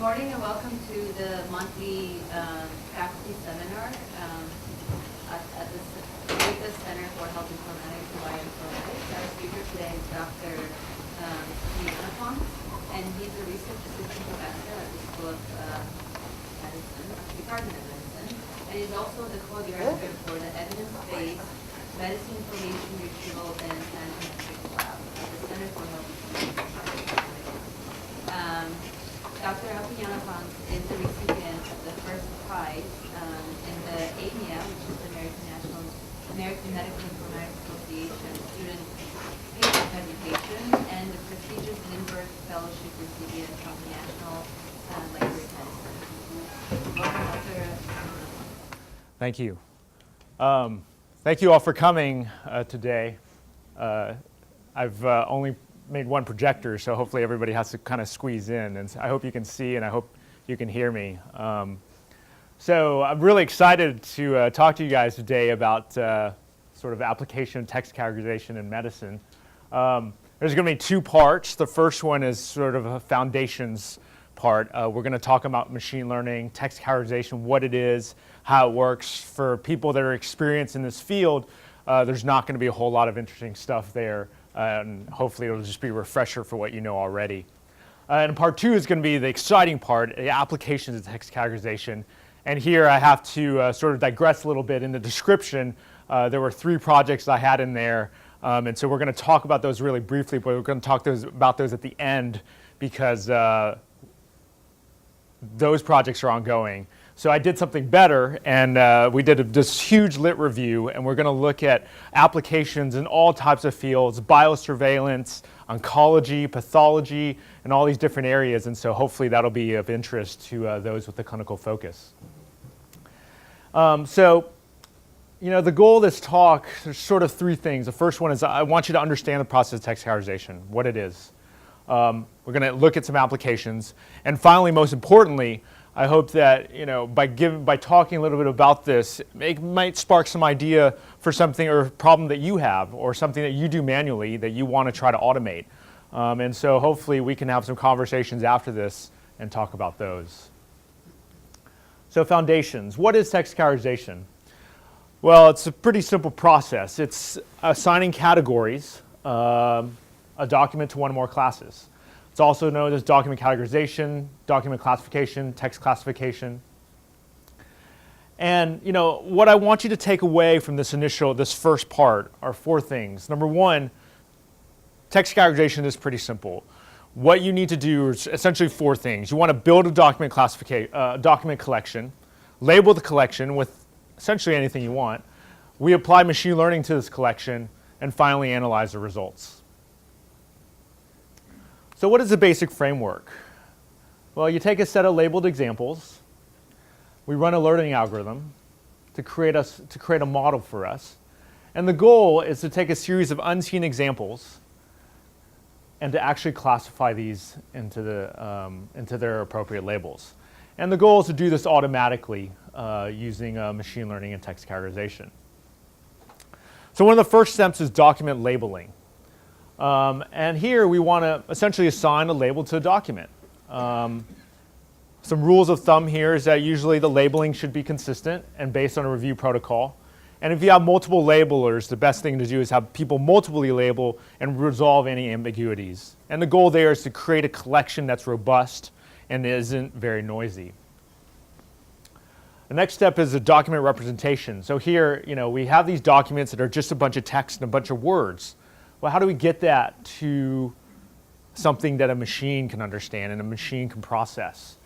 morning and welcome to the monthly faculty seminar at the Center for Health Informatics and Bioinformatics. Our speaker today is Dr. Aphinyanaphongs, and he's a research assistant professor at the School of Medicine, Department of Medicine, and he's also the co-director for the evidence-based medicine information retrieval and scientific lab at the Center for Health Informatics and Bioinformatics. Dr. Aphinyanaphongs is the recipient of the first prize in the AMIA, which is the American Medical Informatics Association Student Patient Education, and the prestigious Lindbergh Fellowship recipient from the National Library of Medicine. Welcome, Dr. Aphinyanaphongs. Thank you. Thank you all for coming today. I've only made one projector, so hopefully everybody has to kind of squeeze in, and I hope you can see and I hope you can hear me. So I'm really excited to talk to you guys today about sort of application of text categorization in medicine. There's going to be two parts. The first one is sort of a foundations part. We're going to talk about machine learning, text categorization, what it is, how it works. For people that are experienced in this field, there's not going to be a whole lot of interesting stuff there. And hopefully it'll just be a refresher for what you know already. And part two is going to be the exciting part, the applications of text categorization. And here I have to sort of digress a little bit in the description. There were 3 projects I had in there. And so we're going to talk about those really briefly, but we're going to talk about those at the end because those projects are ongoing. So I did something better, and we did this huge lit review, and we're going to look at applications in all types of fields, biosurveillance, oncology, pathology, and all these different areas. And so hopefully that'll be of interest to those with the clinical focus. So, you know, the goal of this talk, there's sort of 3 things. The first one is I want you to understand the process of text categorization, what it is. We're going to look at some applications. And finally, most importantly, I hope that, you know, by talking a little bit about this, it might spark some idea for something or problem that you have or something that you do manually that you want to try to automate. And so hopefully we can have some conversations after this and talk about those. So foundations. What is text categorization? Well, it's a pretty simple process. It's assigning categories, a document to one or more classes. It's also known as document categorization, document classification, text classification. And you know, what I want you to take away from this first part are 4 things. Number 1, text categorization is pretty simple. What you need to do is essentially 4 things. You want to build a document document collection, label the collection with essentially anything you want. We apply machine learning to this collection, and finally analyze the results. So what is the basic framework? Well, you take a set of labeled examples. We run a learning algorithm to create a model for us. And the goal is to take a series of unseen examples and to actually classify these into their appropriate labels. And the goal is to do this automatically using machine learning and text categorization. So one of the first steps is document labeling. And here we want to essentially assign a label to a document. Some rules of thumb here is that usually the labeling should be consistent and based on a review protocol. And if you have multiple labelers, the best thing to do is have people multiply label and resolve any ambiguities. And the goal there is to create a collection that's robust and isn't very noisy. The next step is a document representation. So here, you know, we have these documents that are just a bunch of text and a bunch of words. Well, how do we get that to something that a machine can understand and a machine can process?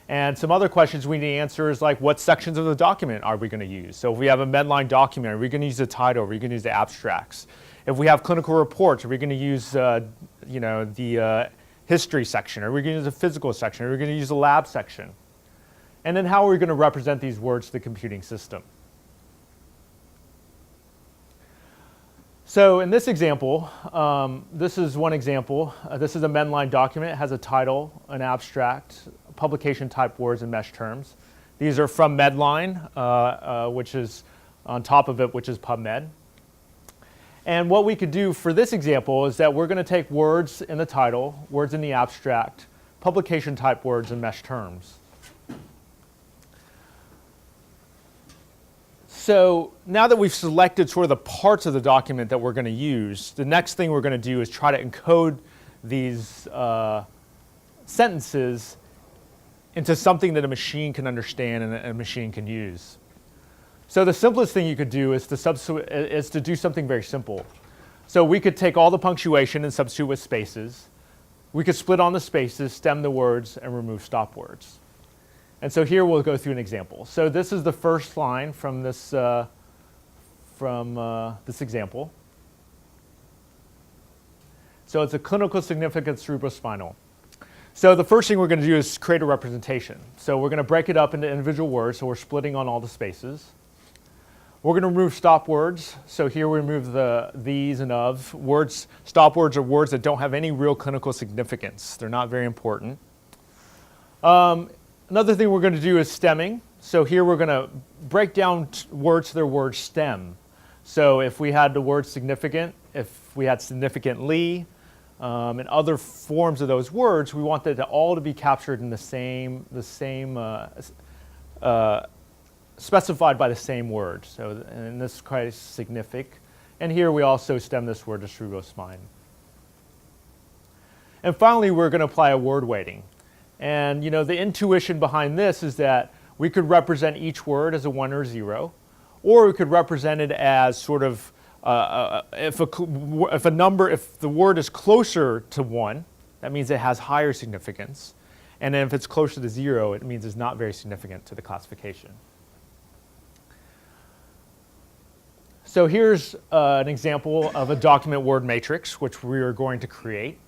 And some other questions we need to answer is like, what sections of the document are we going to use? So if we have a Medline document, are we going to use the title? Are we going to use the abstracts? If we have clinical reports, are we going to use you know, the history section? Are we going to use the physical section? Are we going to use the lab section? And then how are we going to represent these words to the computing system? So in this example, this is one example. This is a Medline document. It has a title, an abstract, publication type words and mesh terms. These are from Medline, which is on top of it, which is PubMed. And what we could do for this example is that we're going to take words in the title, words in the abstract, publication type words, and mesh terms. So now that we've selected sort of the parts of the document that we're going to use, the next thing we're going to do is try to encode these sentences into something that a machine can understand and a machine can use. So the simplest thing you could do is to do something very simple. So we could take all the punctuation and substitute with spaces. We could split on the spaces, stem the words, and remove stop words. And so here we'll go through an example. So this is the first line from this example. So it's a clinical significance cerebrospinal. So the first thing we're going to do is create a representation. So we're going to break it up into individual words, so we're splitting on all the spaces. We're going to remove stop words. So here we remove the these and of. Words, stop words are words that don't have any real clinical significance. They're not very important. Another thing we're going to do is stemming. So here we're going to break down words to their word stem. So if we had the word significant, if we had significantly, and other forms of those words, we want that all to be captured in the same specified by the same word. So in this case, signific. And here we also stem this word to cerebrospine. And finally, we're going to apply a word weighting. And you know, the intuition behind this is that we could represent each word as a 1 or 0, or we could represent it as sort of if the word is closer to 1, that means it has higher significance, and then if it's closer to 0, it means it's not very significant to the classification. So here's an example of a document word matrix, which we are going to create.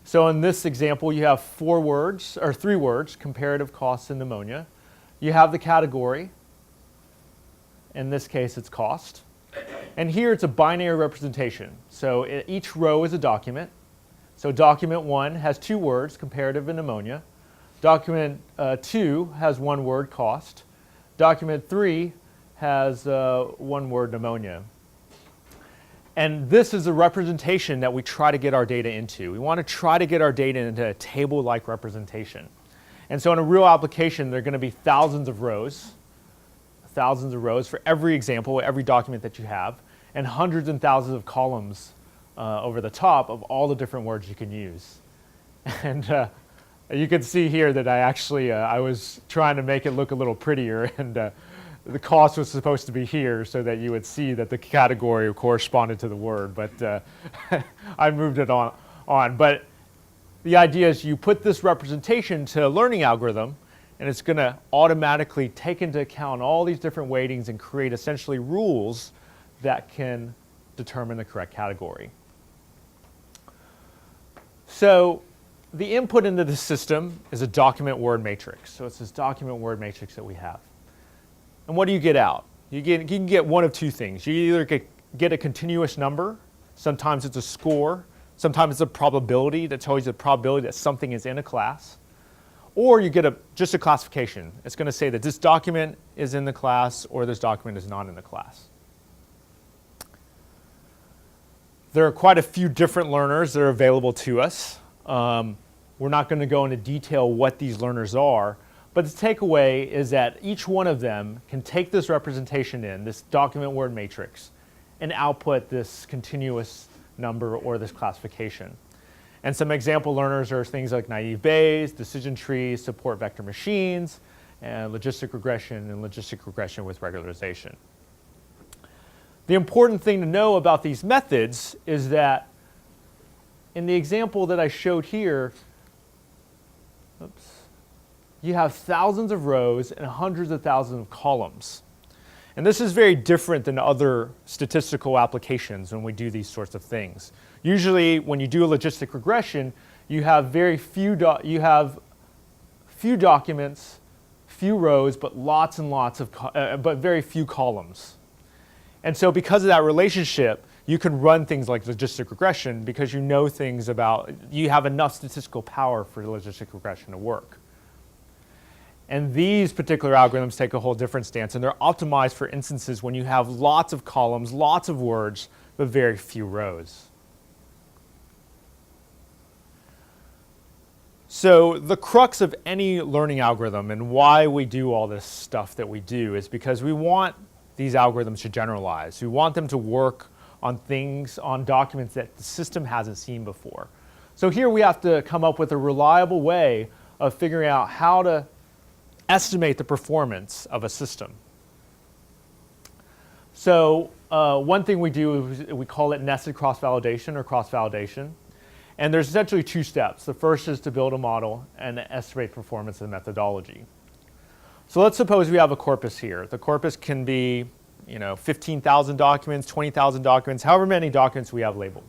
So in this example, you have 3 words, comparative, cost, and pneumonia. You have the category. In this case, it's cost. And here it's a binary representation. So each row is a document. So document 1 has 2 words, comparative and pneumonia. Document 2 has 1 word, cost. Document 3 has 1 word, pneumonia. And this is a representation that we try to get our data into. We want to try to get our data into a table-like representation. And so in a real application, there are going to be thousands of rows for every example, every document that you have, and hundreds and thousands of columns over the top of all the different words you can use. And you can see here that I was trying to make it look a little prettier, and the cost was supposed to be here so that you would see that the category corresponded to the word, but I moved it on. But the idea is you put this representation to a learning algorithm, and it's going to automatically take into account all these different weightings and create essentially rules that can determine the correct category. So the input into the system is a document word matrix. So it's this document word matrix that we have. And what do you get out? You can get one of 2 things. You either get a continuous number. Sometimes it's a score. Sometimes it's a probability that tells you the probability that something is in a class. Or you get just a classification. It's going to say that this document is in the class or this document is not in the class. There are quite a few different learners that are available to us. We're not going to go into detail what these learners are. But the takeaway is that each one of them can take this representation in, this document word matrix, and output this continuous number or this classification. And some example learners are things like naive Bayes, decision trees, support vector machines, and logistic regression with regularization. The important thing to know about these methods is that in the example that I showed here, you have thousands of rows and hundreds of thousands of columns. And this is very different than other statistical applications when we do these sorts of things. Usually when you do a logistic regression, you have few documents, few rows, but lots and lots of, but very few columns. And so because of that relationship, you can run things like logistic regression because you know things about, you have enough statistical power for logistic regression to work. And these particular algorithms take a whole different stance, and they're optimized for instances when you have lots of columns, lots of words, but very few rows. So the crux of any learning algorithm and why we do all this stuff that we do is because we want these algorithms to generalize. We want them to work on things, on documents that the system hasn't seen before. So here we have to come up with a reliable way of figuring out how to estimate the performance of a system. So one thing we do is we call it nested cross-validation or cross-validation. And there's essentially two steps. The first is to build a model and estimate performance of the methodology. So let's suppose we have a corpus here. The corpus can be 15,000 documents, 20,000 documents, however many documents we have labeled.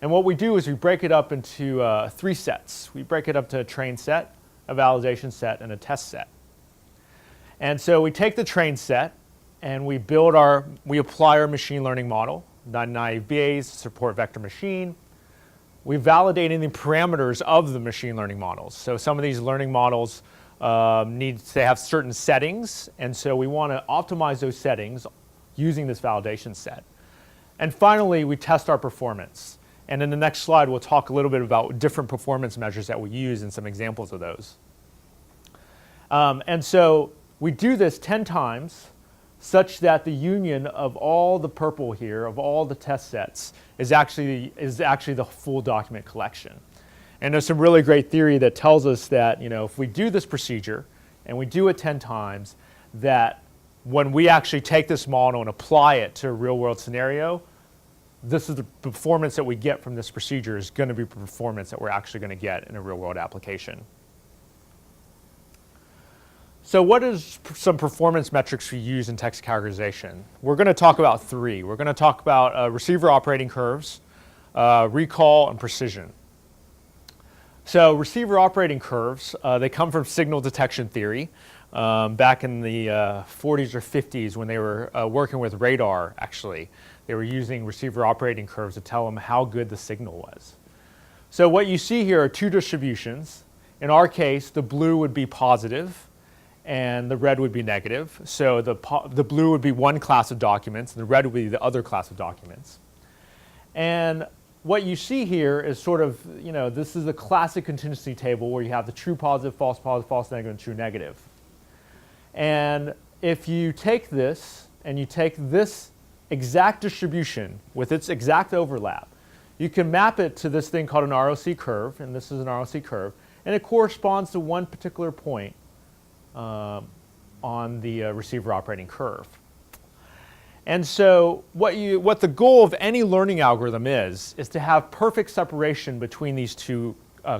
And what we do is we break it up into 3 sets. We break it up to a train set, a validation set, and a test set. And so we take the train set and we apply our machine learning model, non-naive Bayes, support vector machine. We validate the parameters of the machine learning models. So some of these learning models need to have certain settings, and so we want to optimize those settings using this validation set. And finally, we test our performance. And in the next slide, we'll talk a little bit about different performance measures that we use and some examples of those. And so we do this 10 times such that the union of all the purple here, of all the test sets, is actually the full document collection. And there's some really great theory that tells us that if we do this procedure and we do it 10 times, that when we actually take this model and apply it to a real-world scenario, this is the performance that we get from this procedure is going to be performance that we're actually going to get in a real-world application. So what is some performance metrics we use in text categorization? We're going to talk about 3. We're going to talk about receiver operating curves, recall, and precision. So receiver operating curves, they come from signal detection theory back in the 40s or 50s when they were working with radar, actually. They were using receiver operating curves to tell them how good the signal was. So what you see here are 2 distributions. In our case, the blue would be positive and the red would be negative. So the blue would be one class of documents and the red would be the other class of documents. And what you see here is sort of, this is a classic contingency table where you have the true positive, false negative, and true negative. And if you take this and you take this exact distribution with its exact overlap, you can map it to this thing called an ROC curve, and this is an ROC curve, and it corresponds to one particular point on the receiver operating curve. And so what the goal of any learning algorithm is to have perfect separation between these 2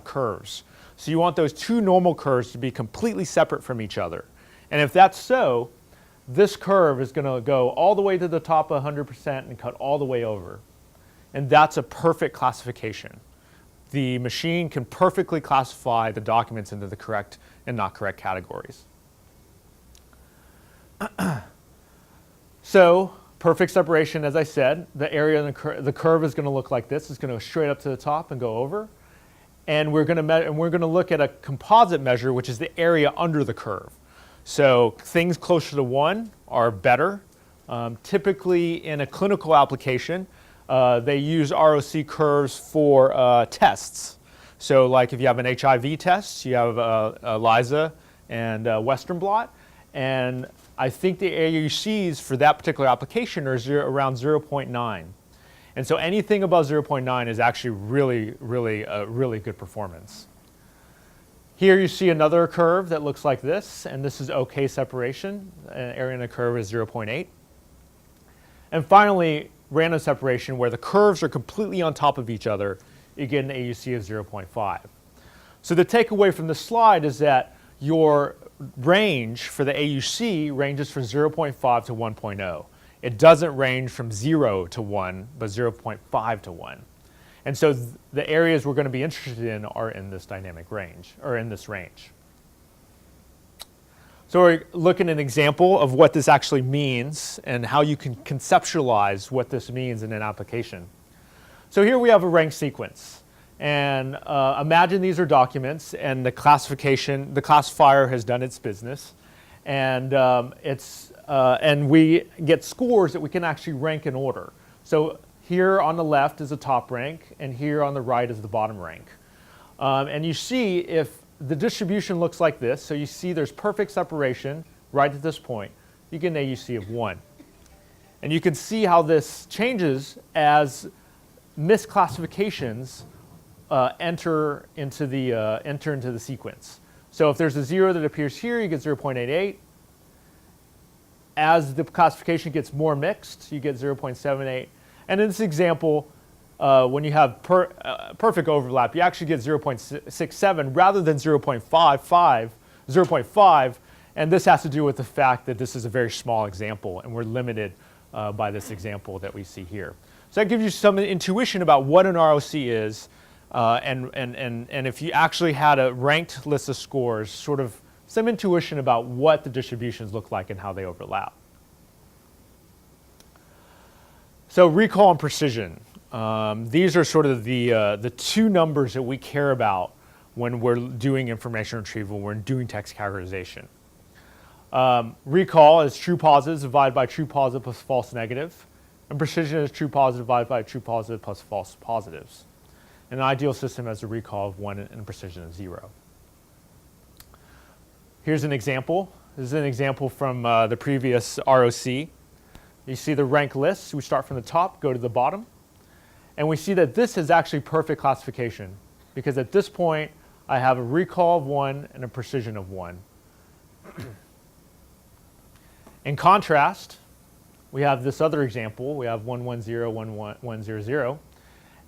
curves. So you want those 2 normal curves to be completely separate from each other. And if that's so, this curve is going to go all the way to the top 100% and cut all the way over. And that's a perfect classification. The machine can perfectly classify the documents into the correct and not correct categories. So perfect separation, as I said, the area in the curve is going to look like this. It's going to go straight up to the top and go over. And we're going to look at a composite measure, which is the area under the curve. So things closer to 1 are better. Typically in a clinical application, they use ROC curves for tests. So like if you have an HIV test, you have ELISA and Western blot. And I think the AUCs for that particular application are around 0.9. And so anything above 0.9 is actually really good performance. Here you see another curve that looks like this, and this is OK separation. Area in the curve is 0.8. And finally, random separation, where the curves are completely on top of each other, you get an AUC of 0.5. So the takeaway from this slide is that your range for the AUC ranges from 0.5 to 1.0. It doesn't range from 0 to 1, but 0.5 to 1. And so the areas we're going to be interested in are in this dynamic range, or in this range. So we're looking at an example of what this actually means and how you can conceptualize what this means in an application. So here we have a ranked sequence. And imagine these are documents, and the classifier has done its business. And, and we get scores that we can actually rank in order. So here on the left is the top rank, and here on the right is the bottom rank. And you see if the distribution looks like this, so you see there's perfect separation right at this point, you get an AUC of 1. And you can see how this changes as misclassifications enter into the sequence. So if there's a 0 that appears here, you get 0.88. As the classification gets more mixed, you get 0.78. And in this example, when you have perfect overlap, you actually get 0.67 rather than 0.5. And this has to do with the fact that this is a very small example, and we're limited by this example that we see here. So that gives you some intuition about what an ROC is, and if you actually had a ranked list of scores, sort of some intuition about what the distributions look like and how they overlap. So recall and precision. These are sort of the two numbers that we care about when we're doing information retrieval, when we're doing text categorization. Recall is true positives divided by true positive plus false negative. And precision is true positive divided by true positive plus false positives. And an ideal system has a recall of 1 and a precision of 0. Here's an example. This is an example from the previous ROC. You see the rank list. We start from the top, go to the bottom. And we see that this is actually perfect classification, because at this point, I have a recall of 1 and a precision of 1. In contrast, we have this other example. We have 110, 100.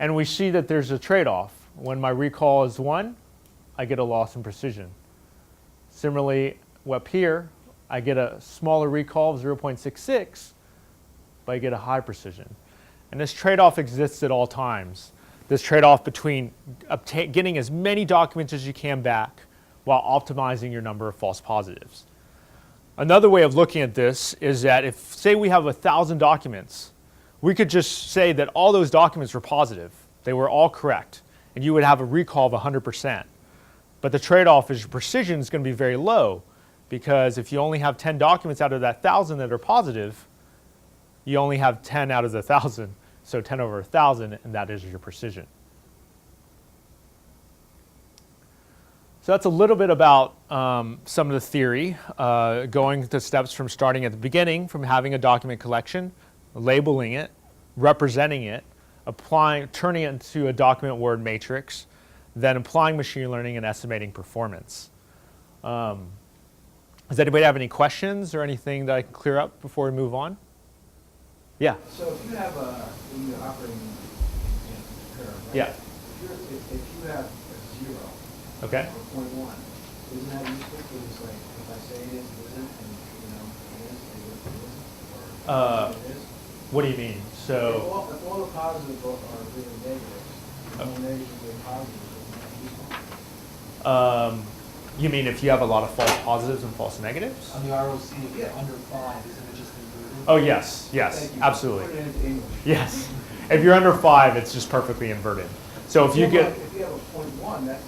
And we see that there's a trade-off. When my recall is 1, I get a loss in precision. Similarly, up here, I get a smaller recall of 0.66, but I get a high precision. And this trade-off exists at all times. This trade-off between getting as many documents as you can back while optimizing your number of false positives. Another way of looking at this is that if, say, we have 1,000 documents, we could just say that all those documents were positive. They were all correct, and you would have a recall of 100%. But the trade-off is your precision is going to be very low, because if you only have 10 documents out of that 1,000 that are positive, you only have 10 out of the 1,000, so 10 over 1,000, and that is your precision. So that's a little bit about some of the theory, going to steps from starting at the beginning, from having a document collection, labeling it, representing it, turning it into a document word matrix, then applying machine learning and estimating performance. Does anybody have any questions or anything that I can clear up before we move on? Yeah. So if you have in your operating curve, right? Yeah. If you have a 0, Okay. or 0.1, isn't that useful? Because it's like, if I say it is, it isn't, and it is, it is. What do you mean? So. If all the positives are really negatives, all negatives are positive, isn't that useful? You mean if you have a lot of false positives and false negatives? On the ROC, under 5, isn't it just inverted? Oh, yes, absolutely. Put it into English. Yes. If you're under 5, it's just perfectly inverted. So if you get. If you have a 0.1, that's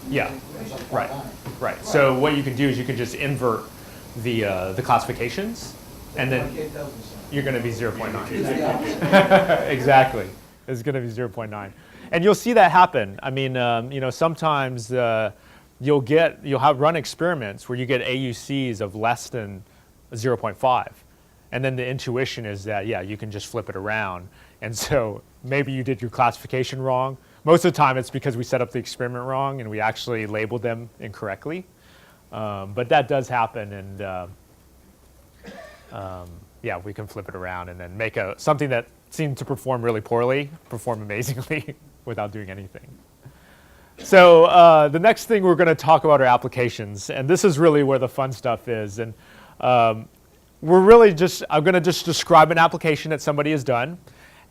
Yeah. information. Right. So what you can do is you can just invert the classifications, and then It tells me something. you're going to be 0.9. It's the opposite. Exactly. It's going to be 0.9. And you'll see that happen. I mean, sometimes you'll run experiments where you get AUCs of less than 0.5. And then the intuition is that, yeah, you can just flip it around. And so maybe you did your classification wrong. Most of the time it's because we set up the experiment wrong and we actually labeled them incorrectly. But that does happen, and yeah, we can flip it around and then make something that seemed to perform really poorly perform amazingly without doing anything. So the next thing we're going to talk about are applications, and this is really where the fun stuff is. And I'm going to just describe an application that somebody has done,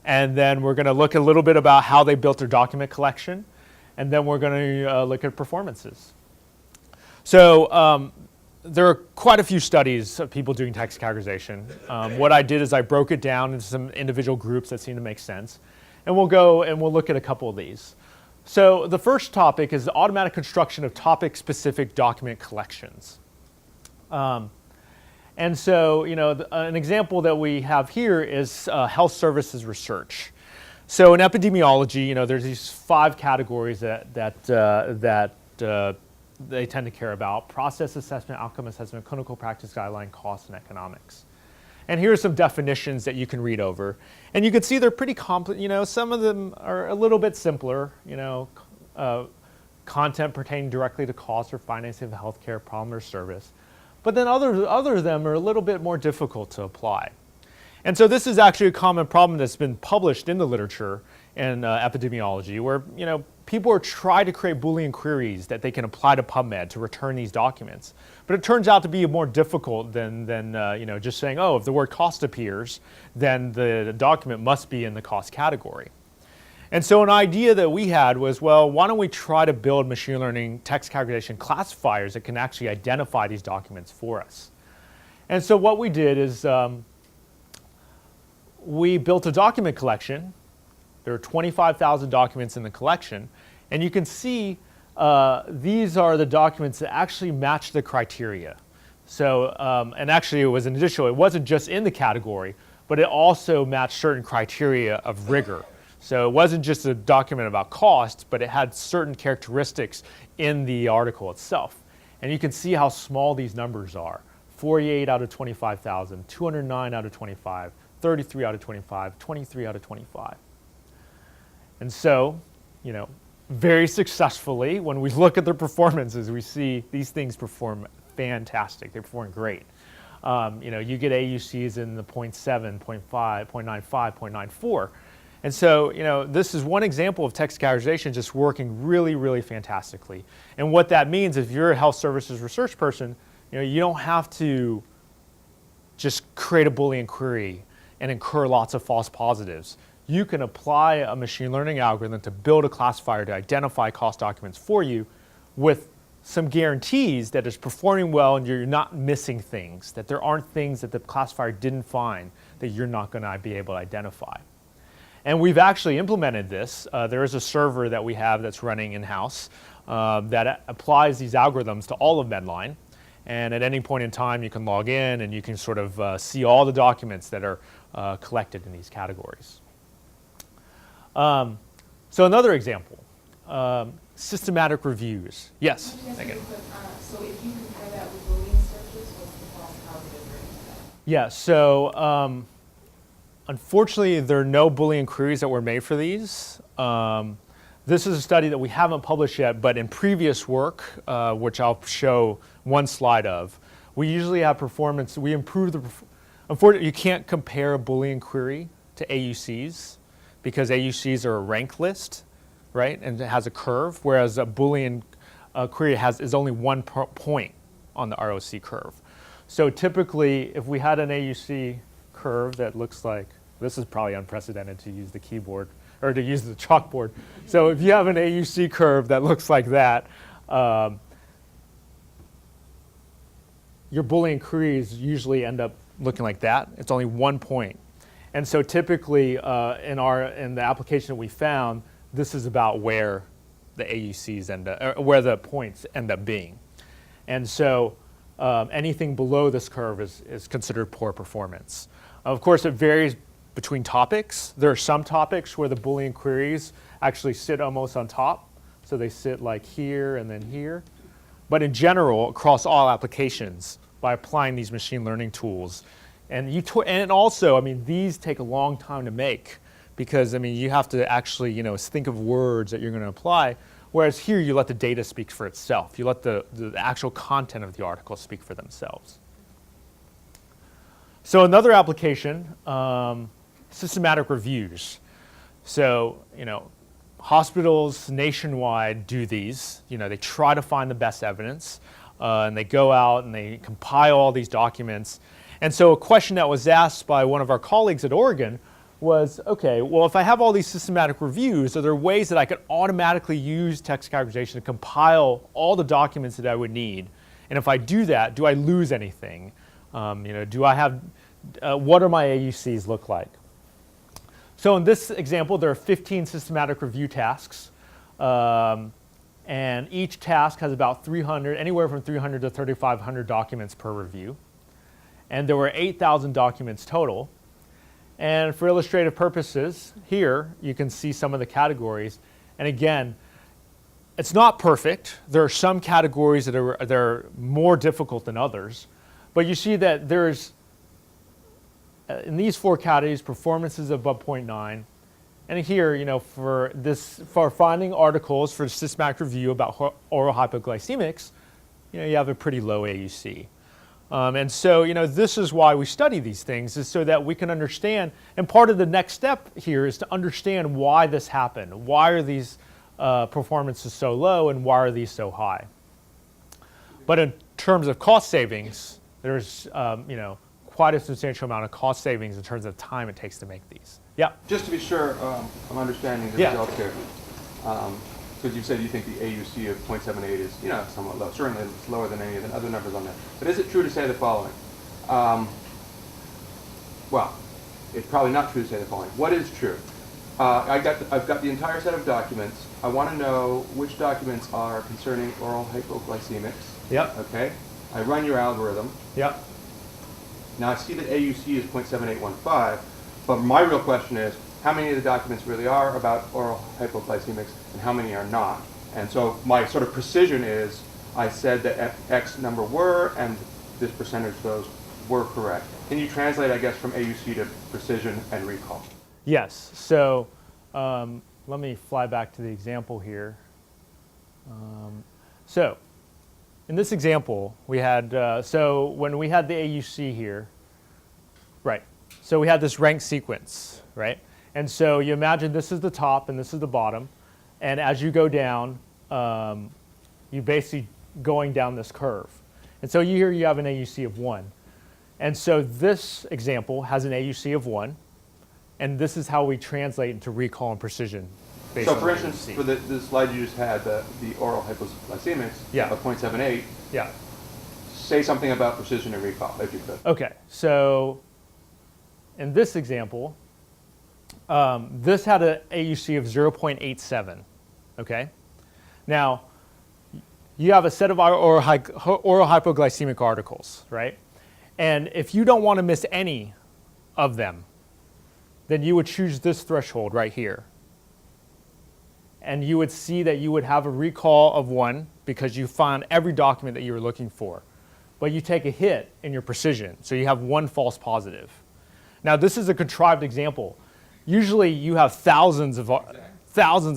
and then we're going to look a little bit about how they built their document collection, and then we're going to look at performances. So there are quite a few studies of people doing text categorization. What I did is I broke it down into some individual groups that seem to make sense, and we'll go and we'll look at a couple of these. So the first topic is the automatic construction of topic-specific document collections. And so, an example that we have here is health services research. So in epidemiology, there's these 5 categories that they tend to care about: process assessment, outcome assessment, clinical practice guideline, cost, and economics. And here are some definitions that you can read over. And you can see they're pretty complex. Some of them are a little bit simpler, content pertaining directly to cost or financing of a healthcare problem or service. But then other of them are a little bit more difficult to apply. And so this is actually a common problem that's been published in the literature in epidemiology, where people are trying to create Boolean queries that they can apply to PubMed to return these documents. But it turns out to be more difficult than just saying, oh, if the word cost appears, then the document must be in the cost category. And so an idea that we had was, well, why don't we try to build machine learning text categorization classifiers that can actually identify these documents for us. And so what we did is we built a document collection. There are 25,000 documents in the collection. And you can see these are the documents that actually match the criteria. So, and actually it was an additional, it wasn't just in the category, but it also matched certain criteria of rigor. So it wasn't just a document about cost, but it had certain characteristics in the article itself. And you can see how small these numbers are: 48 out of 25,000, 209 out of 25, 33 out of 25, 23 out of 25. And so, very successfully, when we look at their performances, we see these things perform fantastic. They perform great. You get AUCs in the 0.7, 0.5, 0.95, 0.94. And so, this is one example of text categorization just working really, really fantastically. And what that means, if you're a health services research person, you don't have to just create a Boolean query and incur lots of false positives. You can apply a machine learning algorithm to build a classifier to identify cost documents for you with some guarantees that it's performing well and you're not missing things, that there aren't things that the classifier didn't find that you're not going to be able to identify. And we've actually implemented this. There is a server that we have that's running in-house that applies these algorithms to all of Medline. And at any point in time, you can log in and you can sort of see all the documents that are collected in these categories. So another example, systematic reviews. Yes? Megan. So if you compare that with Boolean searches, what's the false positive rate for that? Yeah, so unfortunately, there are no Boolean queries that were made for these. This is a study that we haven't published yet, but in previous work, which I'll show one slide of, we usually have performance. We improve the. Unfortunately, you can't compare a Boolean query to AUCs because AUCs are a rank list, right? And it has a curve, whereas a Boolean query is only one point on the ROC curve. So typically, if we had an AUC curve that looks like, this is probably unprecedented to use the keyboard or to use the chalkboard. So if you have an AUC curve that looks like that, your Boolean queries usually end up looking like that. It's only 1 point. And so typically in the application that we found, this is about where the AUCs end up, or where the points end up being. And so anything below this curve is considered poor performance. Of course, it varies between topics. There are some topics where the Boolean queries actually sit almost on top. So they sit like here and then here. But in general, across all applications, by applying these machine learning tools, and also, I mean, these take a long time to make because, I mean, you have to actually, think of words that you're going to apply. Whereas here, you let the data speak for itself. You let the actual content of the article speak for themselves. So another application, systematic reviews. So, hospitals nationwide do these. They try to find the best evidence, and they go out and they compile all these documents. And so a question that was asked by one of our colleagues at Oregon was, okay, well, if I have all these systematic reviews, are there ways that I could automatically use text categorization to compile all the documents that I would need? And if I do that, do I lose anything? Do I have, what do my AUCs look like? So in this example, there are 15 systematic review tasks. And each task has about 300, anywhere from 300 to 3,500 documents per review. And there were 8,000 documents total. And for illustrative purposes, here you can see some of the categories. And again, it's not perfect. There are some categories that are more difficult than others. But you see that there's, in these 4 categories, performances above 0.9. And here, for finding articles for systematic review about oral hypoglycemics, you have a pretty low AUC. And so, this is why we study these things, is so that we can understand. And part of the next step here is to understand why this happened. Why are these performances so low, and why are these so high? But in terms of cost savings, there's quite a substantial amount of cost savings in terms of time it takes to make these. Yeah. Just to be sure I'm understanding the results here. Because you said you think the AUC of 0.78 is, somewhat low. Certainly it's lower than any of the other numbers on there. But is it true to say the following? Well, it's probably not true to say the following. What is true? I've got the entire set of documents. I want to know which documents are concerning oral hypoglycemics. Yep. Okay. I run your algorithm. Yep. Now I see that AUC is 0.7815, but my real question is, how many of the documents really are about oral hypoglycemics and how many are not? And so my sort of precision is, I said that X number were, and this percentage of those were correct. Can you translate, I guess, from AUC to precision and recall? Yes. So let me fly back to the example here. So in this example, we had, so when we had the AUC here, right, so we had this ranked sequence, right? And so you imagine this is the top and this is the bottom. And as you go down, you're basically going down this curve. And so here you have an AUC of 1. And so this example has an AUC of 1. And this is how we translate into recall and precision. So for instance, for the slide you just had, the oral hypoglycemics of 0.78, say something about precision and recall, if you could. Okay, so in this example, this had an AUC of 0.87, okay? Now, you have a set of oral hypoglycemic articles, right? And if you don't want to miss any of them, then you would choose this threshold right here. And you would see that you would have a recall of 1 because you found every document that you were looking for. But you take a hit in your precision, so you have 1 false positive. Now, this is a contrived example. Usually, you have thousands of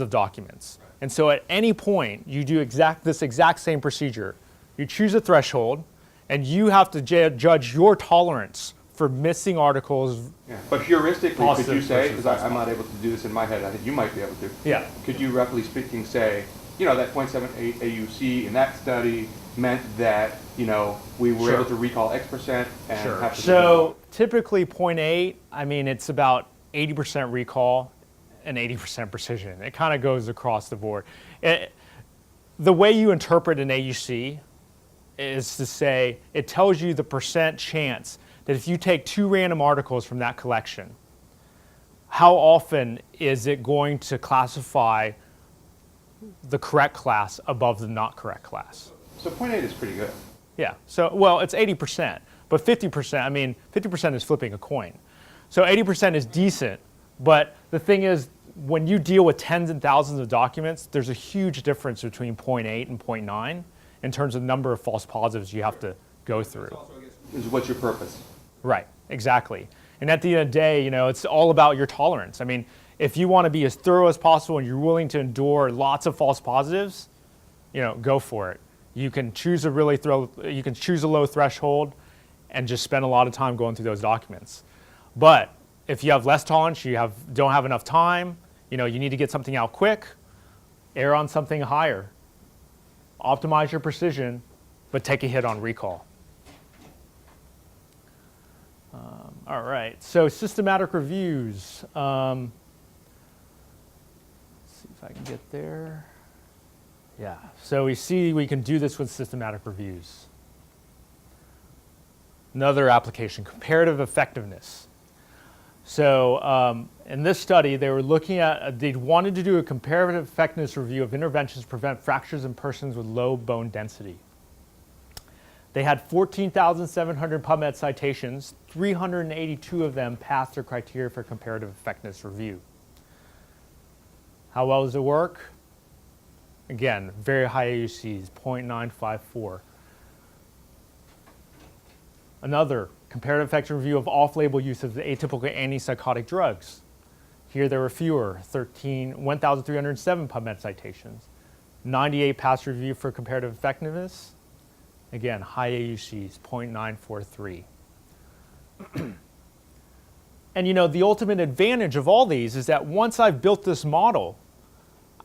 documents. And so at any point, you do this exact same procedure. You choose a threshold, and you have to judge your tolerance for missing articles. Yeah. But heuristically, could you say, because I'm not able to do this in my head, I think you might be able to. Yeah. Could you, roughly speaking, say, that 0.78 AUC in that study meant that, we were able to recall X percent and have to. So typically 0.8, I mean, it's about 80% recall and 80% precision. It kind of goes across the board. The way you interpret an AUC is to say, it tells you the percent chance that if you take 2 random articles from that collection, how often is it going to classify the correct class above the not correct class? So 0.8 is pretty good. Yeah, so, well, it's 80%, but 50%, 50% is flipping a coin. So 80% is decent, but the thing is, when you deal with tens and thousands of documents, there's a huge difference between 0.8 and 0.9 in terms of number of false positives you have to go through. What's your purpose? Right, exactly. And at the end of the day, it's all about your tolerance. I mean, if you want to be as thorough as possible and you're willing to endure lots of false positives, go for it. You can choose a low threshold and just spend a lot of time going through those documents. But if you have less tolerance, don't have enough time, you need to get something out quick, err on something higher. Optimize your precision, but take a hit on recall. All right, so systematic reviews. Let's see if I can get there. Yeah, so we see we can do this with systematic reviews. Another application, comparative effectiveness. So in this study, they were looking at, they wanted to do a comparative effectiveness review of interventions to prevent fractures in persons with low bone density. They had 14,700 PubMed citations. 382 of them passed their criteria for comparative effectiveness review. How well does it work? Again, very high AUCs, 0.954. Another, comparative effectiveness review of off-label use of the atypical antipsychotic drugs. Here there were fewer, 1,307 PubMed citations. 98 passed review for comparative effectiveness. Again, high AUCs, 0.943. And you know, the ultimate advantage of all these is that once I've built this model,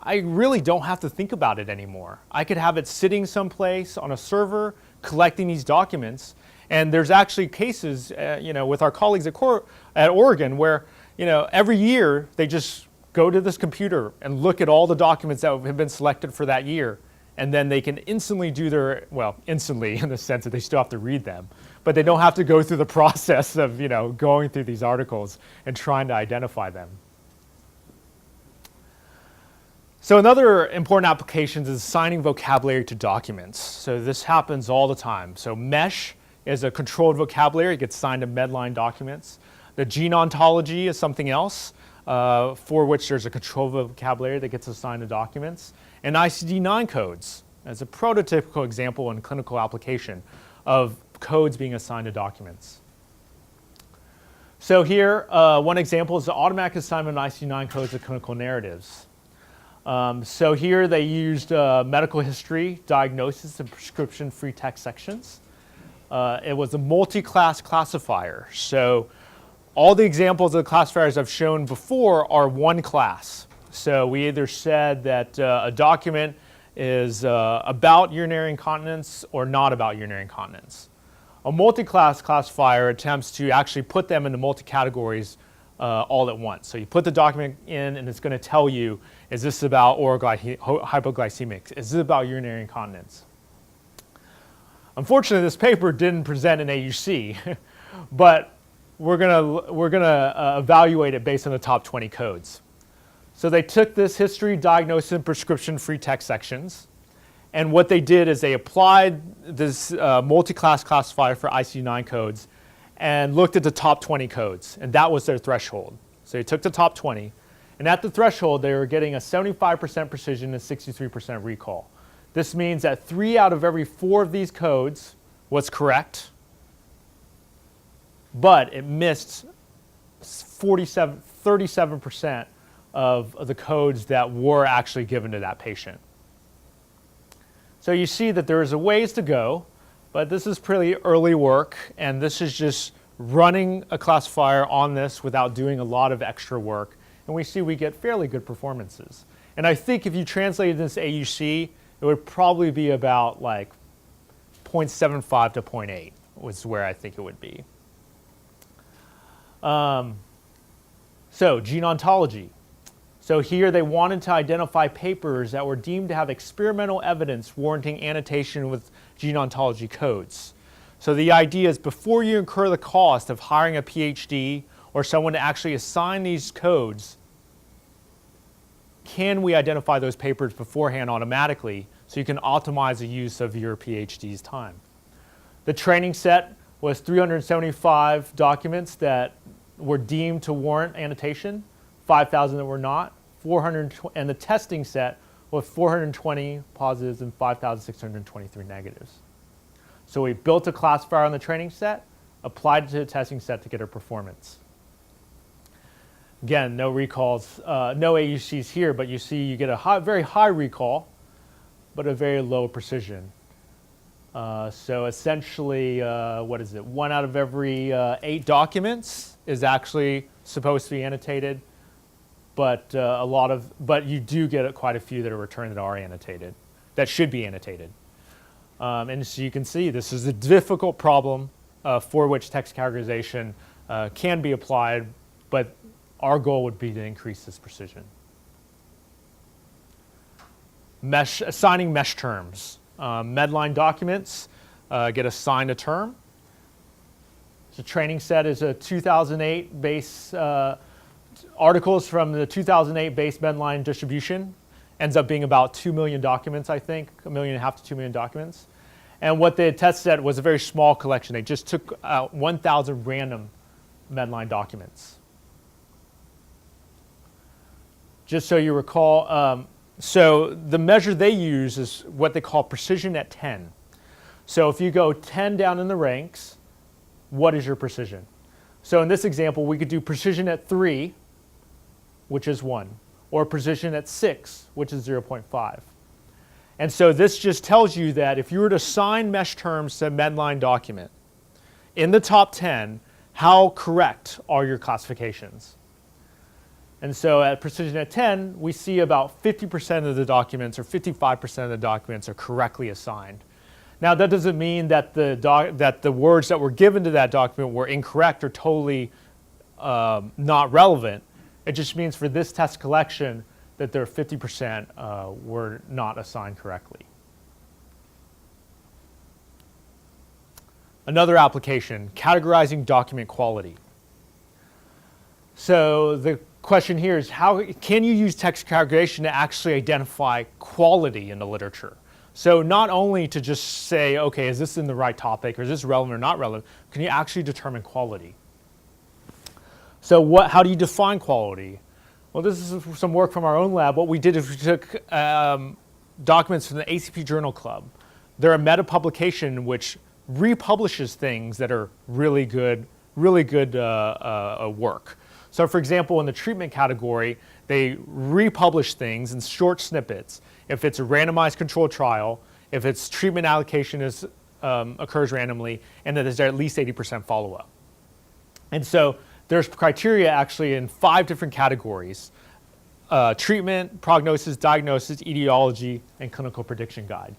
I really don't have to think about it anymore. I could have it sitting someplace on a server, collecting these documents. And there's actually cases, you know, with our colleagues at Oregon where, you know, every year they just go to this computer and look at all the documents that have been selected for that year. And then they can instantly do their, well, instantly in the sense that they still have to read them, but they don't have to go through the process of, you know, going through these articles and trying to identify them. So another important application is assigning vocabulary to documents. So this happens all the time. So MESH is a controlled vocabulary. It gets assigned to Medline documents. The gene ontology is something else for which there's a controlled vocabulary that gets assigned to documents. And ICD-9 codes as a prototypical example in clinical application of codes being assigned to documents. So here, one example is the automatic assignment of ICD-9 codes to clinical narratives. So here they used medical history, diagnosis, and prescription-free text sections. It was a multi-class classifier. So all the examples of the classifiers I've shown before are one class. So we either said that a document is about urinary incontinence or not about urinary incontinence. A multi-class classifier attempts to actually put them into multi-categories all at once. So you put the document in and it's going to tell you, is this about oral hypoglycemics? Is this about urinary incontinence? Unfortunately, this paper didn't present an AUC, but we're gonna evaluate it based on the top 20 codes. So they took this history, diagnosis, and prescription-free text sections, and what they did is they applied this multi-class classifier for ICD-9 codes and looked at the top 20 codes, and that was their threshold. So they took the top 20, and at the threshold, they were getting a 75% precision and 63% recall. This means that 3 out of every 4 of these codes was correct, but it missed 37% of the codes that were actually given to that patient. So you see that there is a ways to go, but this is pretty early work, and this is just running a classifier on this without doing a lot of extra work, and we see we get fairly good performances. And I think if you translated this AUC, it would probably be about like 0.75 to 0.8 was where I think it would be. So gene ontology. So here they wanted to identify papers that were deemed to have experimental evidence warranting annotation with gene ontology codes. So the idea is before you incur the cost of hiring a PhD or someone to actually assign these codes, can we identify those papers beforehand automatically so you can optimize the use of your PhD's time? The training set was 375 documents that were deemed to warrant annotation, 5,000 that were not, and the testing set was 420 positives and 5,623 negatives. So we built a classifier on the training set, applied it to the testing set to get our performance. Again, no recalls, no AUCs here, but you see you get a very high recall, but a very low precision. So essentially, what is it? 1 out of every 8 documents is actually supposed to be annotated, but but you do get quite a few that are returned that are annotated, that should be annotated. And so you can see this is a difficult problem for which text categorization can be applied, but our goal would be to increase this precision. Assigning mesh terms. Medline documents get assigned a term. The training set is a 2008 base, articles from the 2008 base Medline distribution. Ends up being about 2 million documents, I think, 1.5 million to 2 million documents. And what they had tested was a very small collection. They just took out 1,000 random Medline documents. Just so you recall, so the measure they use is what they call precision at 10. So if you go 10 down in the ranks, what is your precision? So in this example, we could do precision at 3, which is 1, or precision at 6, which is 0.5. And so this just tells you that if you were to assign mesh terms to a Medline document, in the top 10, how correct are your classifications? And so at precision at 10, we see about 50% of the documents or 55% of the documents are correctly assigned. Now that doesn't mean that the words that were given to that document were incorrect or totally not relevant. It just means for this test collection that there 50% were not assigned correctly. Another application, categorizing document quality. So the question here is, how can you use text categorization to actually identify quality in the literature? So not only to just say, okay, is this in the right topic, or is this relevant or not relevant, can you actually determine quality? So how do you define quality? Well, this is some work from our own lab. What we did is we took documents from the ACP Journal Club. They're a meta-publication which republishes things that are really good work. So for example, in the treatment category, they republish things in short snippets. If it's a randomized controlled trial, if its treatment allocation occurs randomly, and that there's at least 80% follow-up. And so there's criteria actually in 5 different categories: treatment, prognosis, diagnosis, etiology, and clinical prediction guide.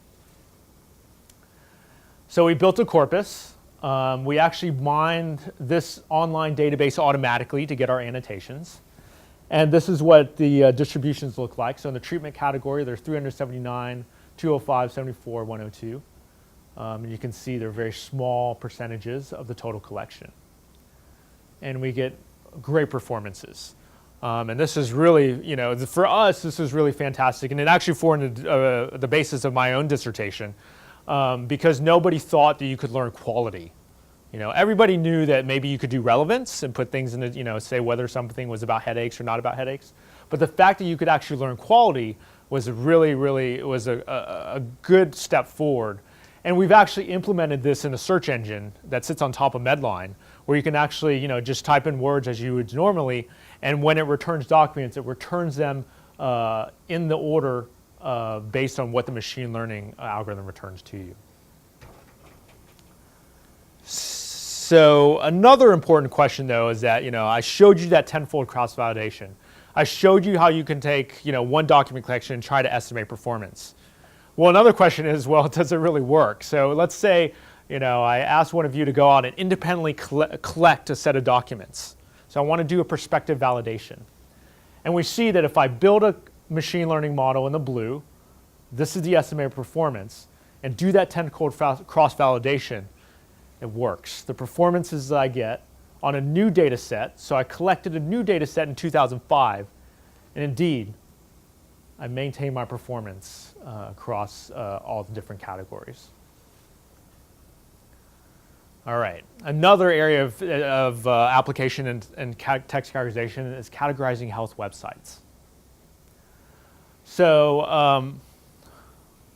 So we built a corpus. We actually mined this online database automatically to get our annotations. And this is what the distributions look like. So in the treatment category, there's 379, 205, 74, 102. And you can see they're very small percentages of the total collection. And we get great performances. And this is really, for us, this is really fantastic. And it actually formed the basis of my own dissertation because nobody thought that you could learn quality. Everybody knew that maybe you could do relevance and put things in it, say whether something was about headaches or not about headaches. But the fact that you could actually learn quality was a good step forward. And we've actually implemented this in a search engine that sits on top of Medline, where you can actually, just type in words as you would normally, and when it returns documents, it returns them in the order based on what the machine learning algorithm returns to you. So another important question, though, is that I showed you that tenfold cross-validation. I showed you how you can take one document collection and try to estimate performance. Well, another question is, well, does it really work? So let's say I asked one of you to go out and independently collect a set of documents. So I want to do a prospective validation. And we see that if I build a machine learning model in the blue, this is the estimated performance, and do that tenfold cross-validation, it works. The performances that I get on a new data set, so I collected a new data set in 2005, and indeed, I maintain my performance across all the different categories. All right, another area of application in text categorization is categorizing health websites. So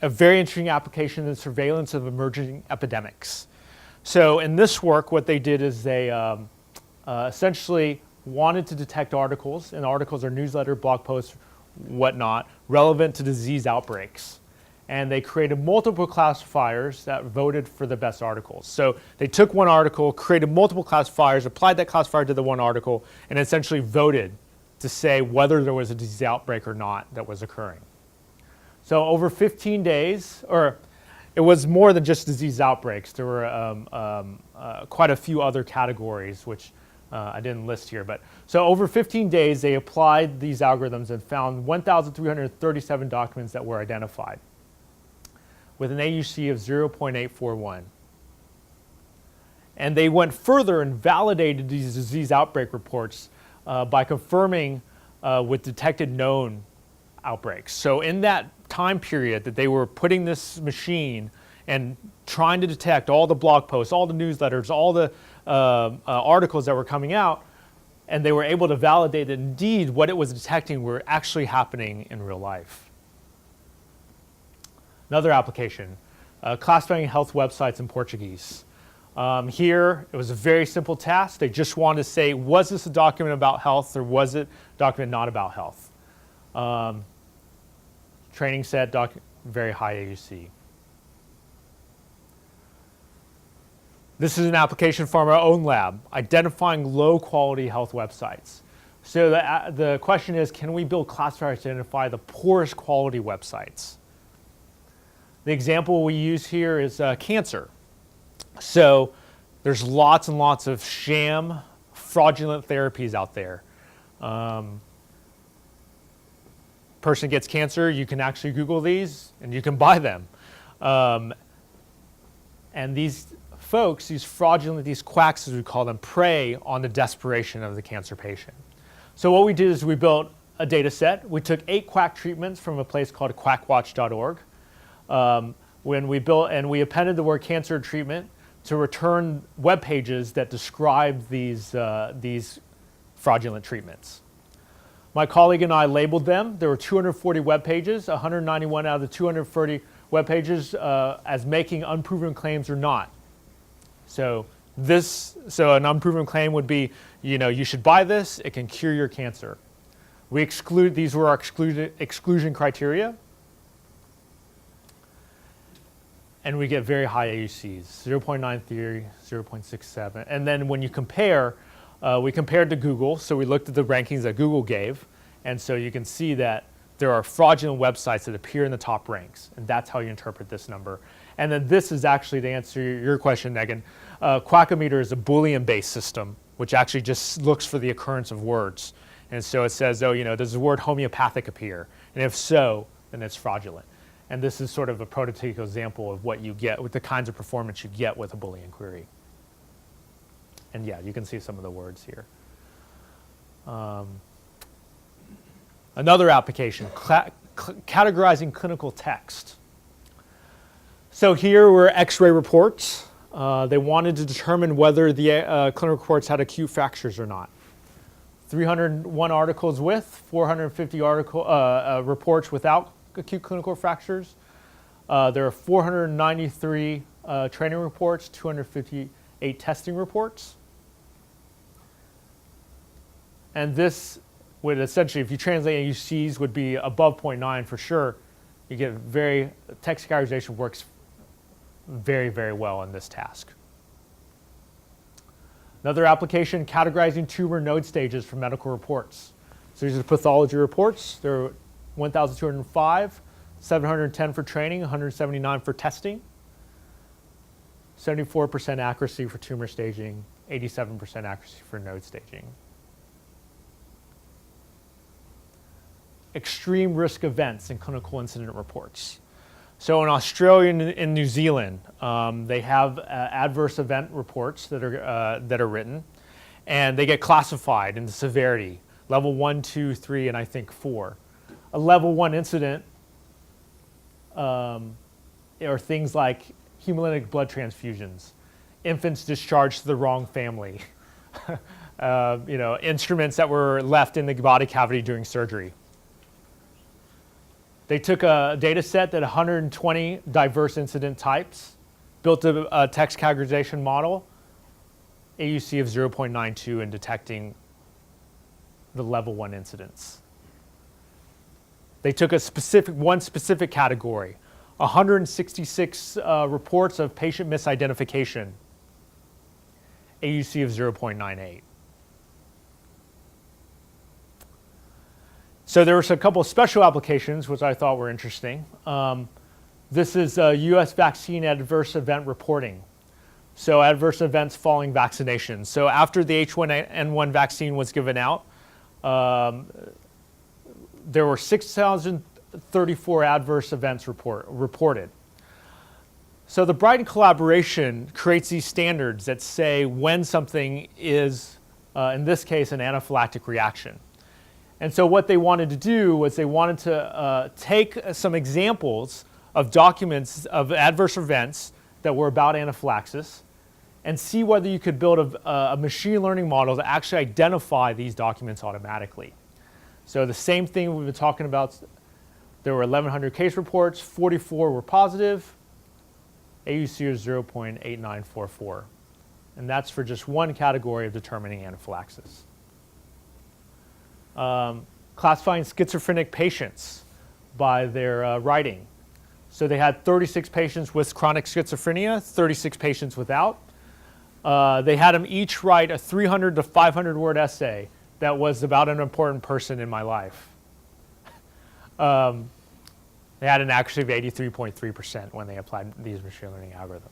a very interesting application is surveillance of emerging epidemics. So in this work, what they did is they essentially wanted to detect articles, and articles are newsletter, blog posts, whatnot, relevant to disease outbreaks. And they created multiple classifiers that voted for the best articles. So they took one article, created multiple classifiers, applied that classifier to the one article, and essentially voted to say whether there was a disease outbreak or not that was occurring. So over 15 days, or it was more than just disease outbreaks. There were quite a few other categories, which I didn't list here. But so over 15 days, they applied these algorithms and found 1,337 documents that were identified with an AUC of 0.841. And they went further and validated these disease outbreak reports by confirming with detected known outbreaks. So in that time period that they were putting this machine and trying to detect all the blog posts, all the newsletters, all the articles that were coming out, and they were able to validate that indeed what it was detecting were actually happening in real life. Another application, classifying health websites in Portuguese. Here, it was a very simple task. They just wanted to say, was this a document about health or was it a document not about health? Training set, very high AUC. This is an application from our own lab, identifying low-quality health websites. So the question is, can we build classifiers to identify the poorest quality websites? The example we use here is cancer. So there's lots and lots of sham, fraudulent therapies out there. Person gets cancer, you can actually Google these, and you can buy them. And these folks, these fraudulent, these quacks as we call them, prey on the desperation of the cancer patient. So what we did is we built a data set. We took 8 quack treatments from a place called quackwatch.org. When we built, and we appended the word cancer treatment to return web pages that described these fraudulent treatments. My colleague and I labeled them. There were 240 web pages, 191 out of the 240 web pages as making unproven claims or not. So an unproven claim would be, you should buy this, it can cure your cancer. These were our exclusion criteria. And we get very high AUCs, 0.93, 0.67. And then when you compare, we compared to Google, so we looked at the rankings that Google gave, and so you can see that there are fraudulent websites that appear in the top ranks, and that's how you interpret this number. And then this is actually, to answer your question, Megan, Quackometer is a Boolean-based system, which actually just looks for the occurrence of words. And so it says, does the word homeopathic appear? And if so, then it's fraudulent. And this is sort of a prototypical example of what you get with the kinds of performance you get with a Boolean query. And yeah, you can see some of the words here. Another application, categorizing clinical text. So here were X-ray reports. They wanted to determine whether the clinical reports had acute fractures or not. 301 articles with, 450 reports without acute clinical fractures. There are 493 training reports, 258 testing reports. And this would essentially, if you translate AUCs, would be above 0.9 for sure. You get text categorization works very, very well in this task. Another application, categorizing tumor node stages for medical reports. So these are pathology reports. There are 1,205, 710 for training, 179 for testing, 74% accuracy for tumor staging, 87% accuracy for node staging. Extreme risk events in clinical incident reports. So in Australia and New Zealand, they have adverse event reports that are written, and they get classified into severity, level 1, 2, 3, and I think 4. A level 1 incident are things like hemolytic blood transfusions, infants discharged to the wrong family, instruments that were left in the body cavity during surgery. They took a data set that 120 diverse incident types, built a text categorization model, AUC of 0.92 in detecting the level 1 incidents. They took one specific category, 166 reports of patient misidentification, AUC of 0.98. So there were a couple of special applications which I thought were interesting. This is US vaccine adverse event reporting. So adverse events following vaccination. So after the H1N1 vaccine was given out, there were 6,034 adverse events reported. So the Brighton collaboration creates these standards that say when something is, in this case, an anaphylactic reaction. And so what they wanted to do was they wanted to take some examples of documents of adverse events that were about anaphylaxis and see whether you could build a machine learning model to actually identify these documents automatically. So the same thing we've been talking about, there were 1,100 case reports, 44 were positive, AUC is 0.8944. And that's for just one category of determining anaphylaxis. Classifying schizophrenic patients by their writing. So they had 36 patients with chronic schizophrenia, 36 patients without. They had them each write a 300 to 500 word essay that was about an important person in my life. They had an accuracy of 83.3% when they applied these machine learning algorithms.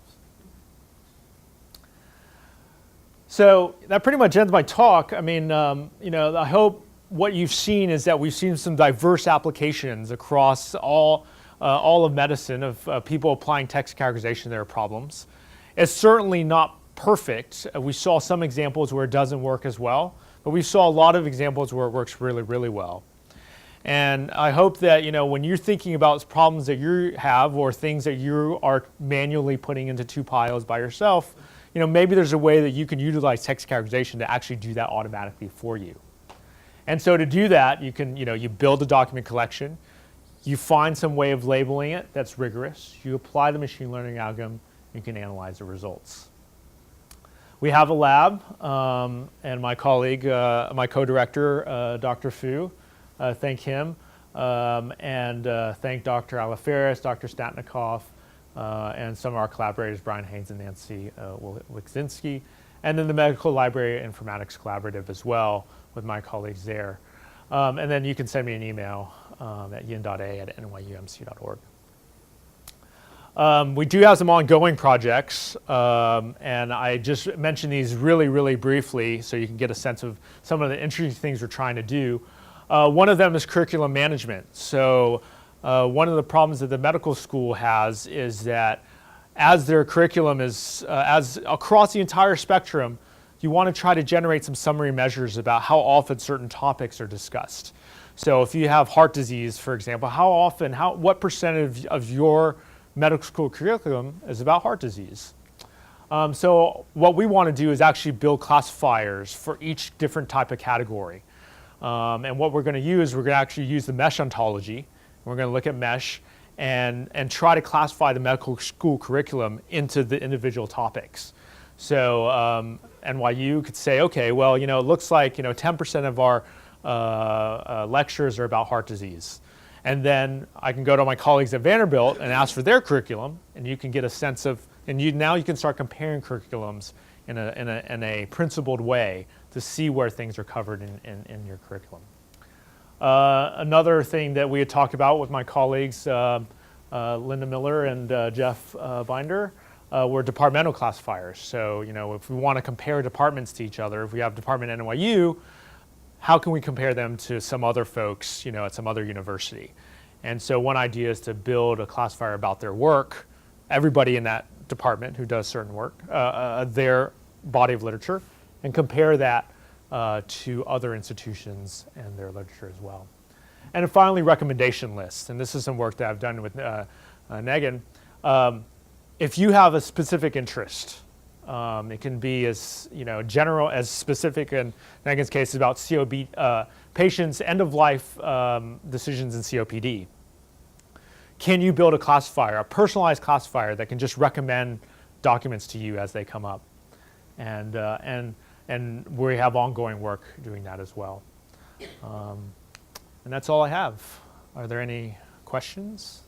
So that pretty much ends my talk. I mean, I hope what you've seen is that we've seen some diverse applications across all of medicine of people applying text categorization to their problems. It's certainly not perfect. We saw some examples where it doesn't work as well, but we saw a lot of examples where it works really, really well. And I hope that, when you're thinking about problems that you have or things that you are manually putting into two piles by yourself, maybe there's a way that you can utilize text categorization to actually do that automatically for you. And so to do that, you can, you build a document collection, you find some way of labeling it that's rigorous, you apply the machine learning algorithm, you can analyze the results. We have a lab, and my colleague, my co-director, Dr. Fu, thank him, and thank Dr. Alaferis, Dr. Statnikoff, and some of our collaborators, Brian Haynes and Nancy Wikzinski, and then the Medical Library Informatics Collaborative as well with my colleagues there. And then you can send me an email at yin.a@nyumc.org. We do have some ongoing projects, and I just mentioned these really, really briefly so you can get a sense of some of the interesting things we're trying to do. One of them is curriculum management. So one of the problems that the medical school has is that as their curriculum is, as across the entire spectrum, you want to try to generate some summary measures about how often certain topics are discussed. So if you have heart disease, for example, how often, what percentage of your medical school curriculum is about heart disease? So what we want to do is actually build classifiers for each different type of category. And what we're going to use, we're going to actually use the mesh ontology. We're going to look at mesh and try to classify the medical school curriculum into the individual topics. So NYU could say, okay, well, it looks like 10% of our lectures are about heart disease. And then I can go to my colleagues at Vanderbilt and ask for their curriculum, and you can get a sense of, now you can start comparing curriculums in a principled way to see where things are covered in your curriculum. Another thing that we had talked about with my colleagues, Linda Miller and Jeff Binder, were departmental classifiers. So, if we want to compare departments to each other, if we have a department at NYU, how can we compare them to some other folks, at some other university? And so one idea is to build a classifier about their work, everybody in that department who does certain work, their body of literature, and compare that to other institutions and their literature as well. And then finally, recommendation lists. And this is some work that I've done with Megan. If you have a specific interest, it can be as general as specific. In Megan's case, about COPD patients' end-of-life decisions in COPD. Can you build a classifier, a personalized classifier that can just recommend documents to you as they come up? And we have ongoing work doing that as well. And that's all I have. Are there any questions?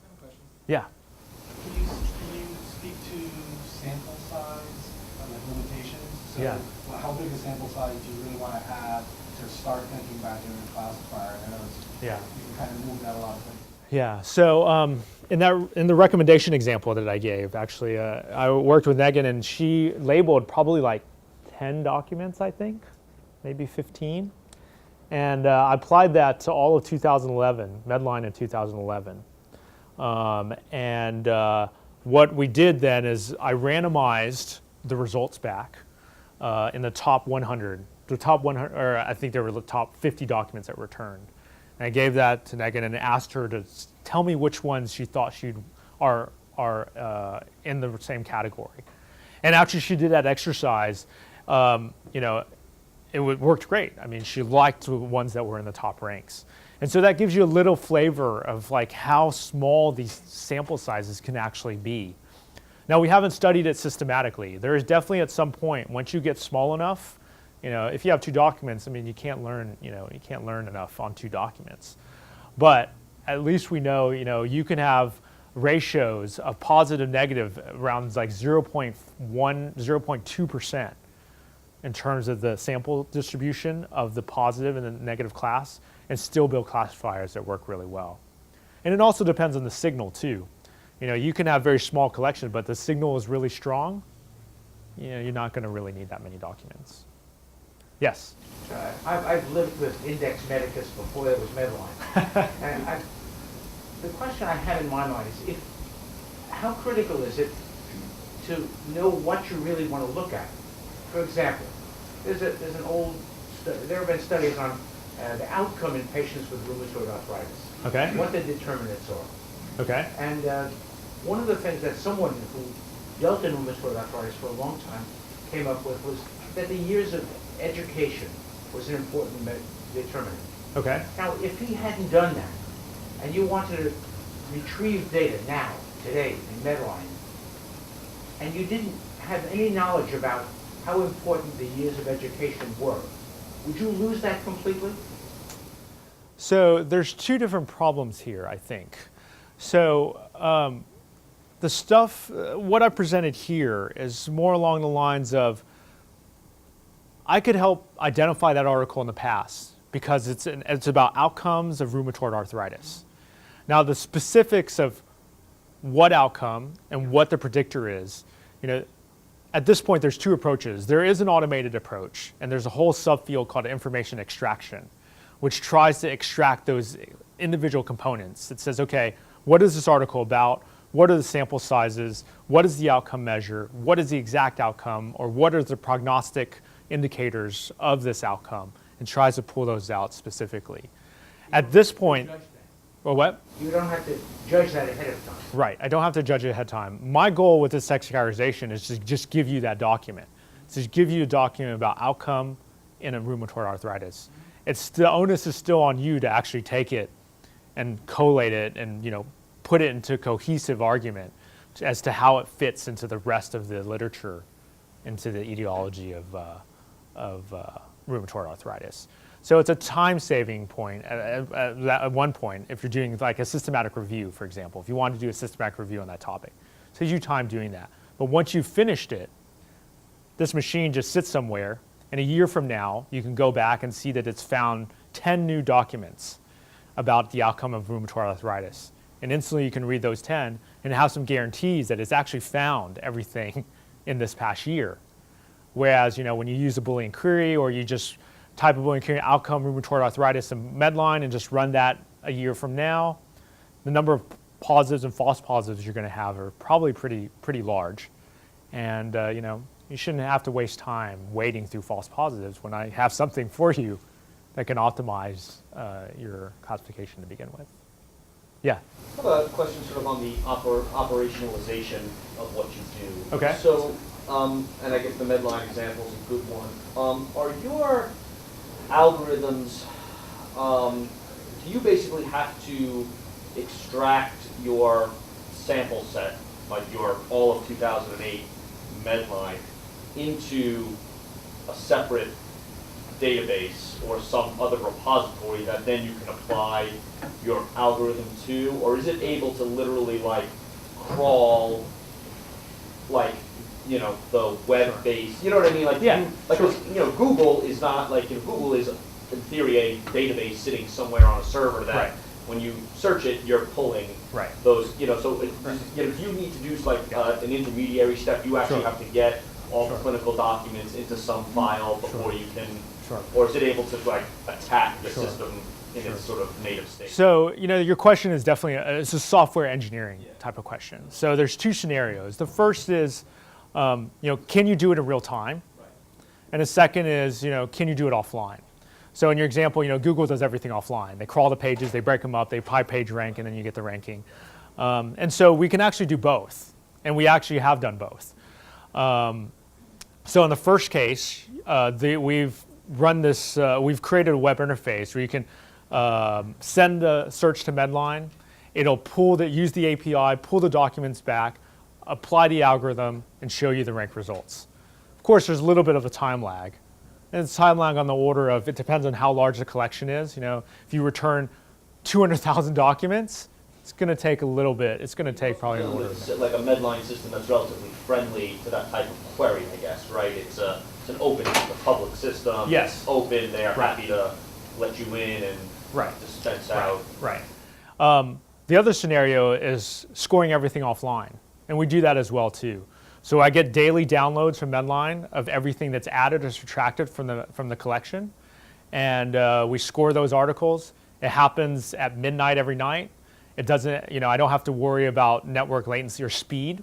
I have a question. Yeah. Can you speak to sample size and like limitations? So Yeah. How big a sample size do you really want to have to start thinking about doing a classifier? I know Yeah. you can kind of move that a lot of things. Yeah. So in the recommendation example that I gave, actually, I worked with Megan, and she labeled probably like 10 documents, I think, maybe 15. And I applied that to all of 2011, Medline in 2011. What we did then is I randomized the results back in the top 100. The top 100, or I think there were the top 50 documents that were returned. And I gave that to Megan and asked her to tell me which ones she thought are in the same category. And after she did that exercise, it worked great. I mean, she liked the ones that were in the top ranks. And so that gives you a little flavor of like how small these sample sizes can actually be. Now, we haven't studied it systematically. There is definitely at some point, once you get small enough, if you have 2 documents, I mean, you can't learn enough on 2 documents. But at least we know, you can have ratios of positive, negative around like 0.1, 0.2% in terms of the sample distribution of the positive and the negative class, and still build classifiers that work really well. And it also depends on the signal too. You can have very small collections, but the signal is really strong, you're not going to really need that many documents. Yes? I've lived with Index Medicus before there was Medline. And the question I had in my mind is, how critical is it to know what you really want to look at? For example, there's an old study, there have been studies on the outcome in patients with rheumatoid arthritis. Okay. What the determinants are. Okay. And one of the things that someone who dealt in rheumatoid arthritis for a long time came up with was that the years of education was an important determinant. Okay. Now, if he hadn't done that, and you wanted to retrieve data now, today, in Medline, and you didn't have any knowledge about how important the years of education were, would you lose that completely? So there's 2 different problems here, I think. So the stuff, what I presented here is more along the lines of, I could help identify that article in the past because it's about outcomes of rheumatoid arthritis. Now the specifics of what outcome and what the predictor is, at this point there's 2 approaches. There is an automated approach, and there's a whole subfield called information extraction, which tries to extract those individual components. It says, okay, what is this article about? What are the sample sizes? What is the outcome measure? What is the exact outcome? Or what are the prognostic indicators of this outcome? And tries to pull those out specifically. At this point, or what? You don't have to judge that ahead of time. Right, I don't have to judge it ahead of time. My goal with this categorization is to just give you that document. To give you a document about outcome in a rheumatoid arthritis. The onus is still on you to actually take it and collate it and put it into cohesive argument as to how it fits into the rest of the literature, into the etiology of rheumatoid arthritis. So it's a time-saving point at one point if you're doing like a systematic review, for example. If you want to do a systematic review on that topic, it saves you time doing that. But once you've finished it, this machine just sits somewhere, and a year from now, you can go back and see that it's found 10 new documents about the outcome of rheumatoid arthritis. And instantly you can read those 10 and have some guarantees that it's actually found everything in this past year. Whereas, when you use a Boolean query or you just type a Boolean query outcome rheumatoid arthritis in Medline and just run that a year from now, the number of positives and false positives you're going to have are probably pretty large. And, you shouldn't have to waste time wading through false positives when I have something for you that can optimize your classification to begin with. Yeah? I have a question sort of on the operationalization of what you do. Okay. So, and I guess the Medline example is a good one. Are your algorithms, do you basically have to extract your sample set, like your all of 2008 Medline, into a separate database or some other repository that then you can apply your algorithm to? Or is it able to literally like crawl like, the web-based, you know what I mean? Like, yeah, Google is not like, Google is in theory a database sitting somewhere on a server that right. When you search it, you're pulling right. those, so if you need to do like an intermediary step, you actually have to get all the clinical documents into some file before you can, or is it able to like attack the system in its sort of native state? So, your question is definitely, it's a software engineering type of question. So there's 2 scenarios. The first is, can you do it in real time? Right. And the second is, can you do it offline? So in your example, Google does everything offline. They crawl the pages, they break them up, they page rank, and then you get the ranking. And so we can actually do both, and we actually have done both. So in the first case, we've run this, we've created a web interface where you can send the search to Medline. It'll use the API, pull the documents back, apply the algorithm, and show you the rank results. Of course, there's a little bit of a time lag. And it's time lag on the order of, it depends on how large the collection is. If you return 200,000 documents, it's going to take a little bit. It's going to take probably a little bit. Like a Medline system that's relatively friendly to that type of query, I guess, right? It's an open, it's a public system. Yes. It's open. They are happy to let you in and dispense out. Right. The other scenario is scoring everything offline. And we do that as well, too. So I get daily downloads from Medline of everything that's added or subtracted from the collection. And we score those articles. It happens at midnight every night. It doesn't, I don't have to worry about network latency or speed.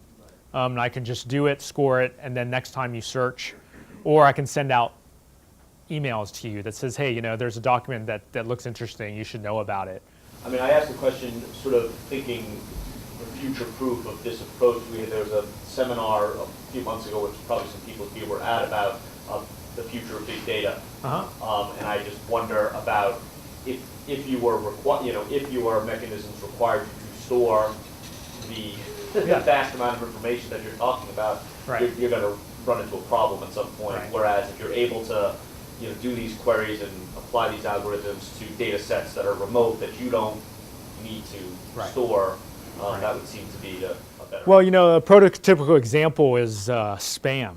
I can just do it, score it, and then next time you search, or I can send out emails to you that says, hey, there's a document that looks interesting. You should know about it. I mean, I asked the question sort of thinking the future proof of this approach. There was a seminar a few months ago, which probably some people here were at, about the future of big data. And I just wonder about if your mechanisms required you to store the vast amount of information that you're talking about, you're going to run into a problem at some point. Whereas if you're able to do these queries and apply these algorithms to data sets that are remote that you don't need to store, that would seem to be a better. Well, a prototypical example is spam.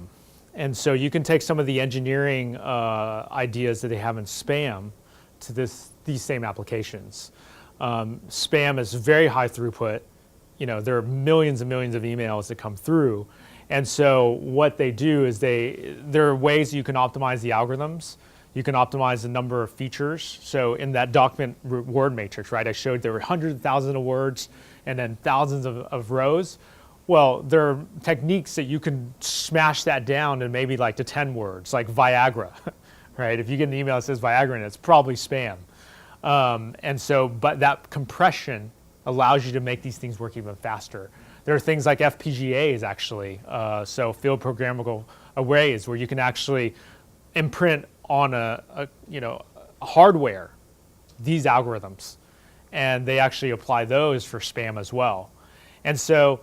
And so you can take some of the engineering ideas that they have in spam to these same applications. Spam is very high throughput. There are millions and millions of emails that come through. And so what they do is there are ways you can optimize the algorithms. You can optimize the number of features. So in that document word matrix, I showed there were hundreds of thousands of words and then thousands of rows. Well, there are techniques that you can smash that down to maybe to 10 words, like Viagra, right? If you get an email that says Viagra in it, it's probably spam. But that compression allows you to make these things work even faster. There are things like FPGAs actually, so field programmable arrays, where you can actually imprint on a hardware these algorithms, and they actually apply those for spam as well. And so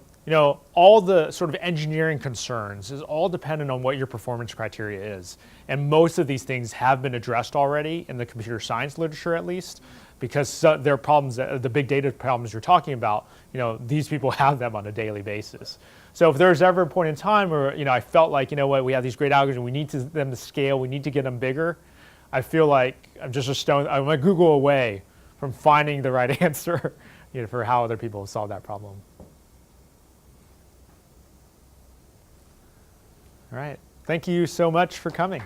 all the sort of engineering concerns is all dependent on what your performance criteria is. And most of these things have been addressed already in the computer science literature, at least, because there are problems, the big data problems you're talking about, these people have them on a daily basis. So if there's ever a point in time where, I felt like, we have these great algorithms, we need them to scale, we need to get them bigger, I feel like I'm a Google away from finding the right answer, for how other people solve that problem. All right. Thank you so much for coming.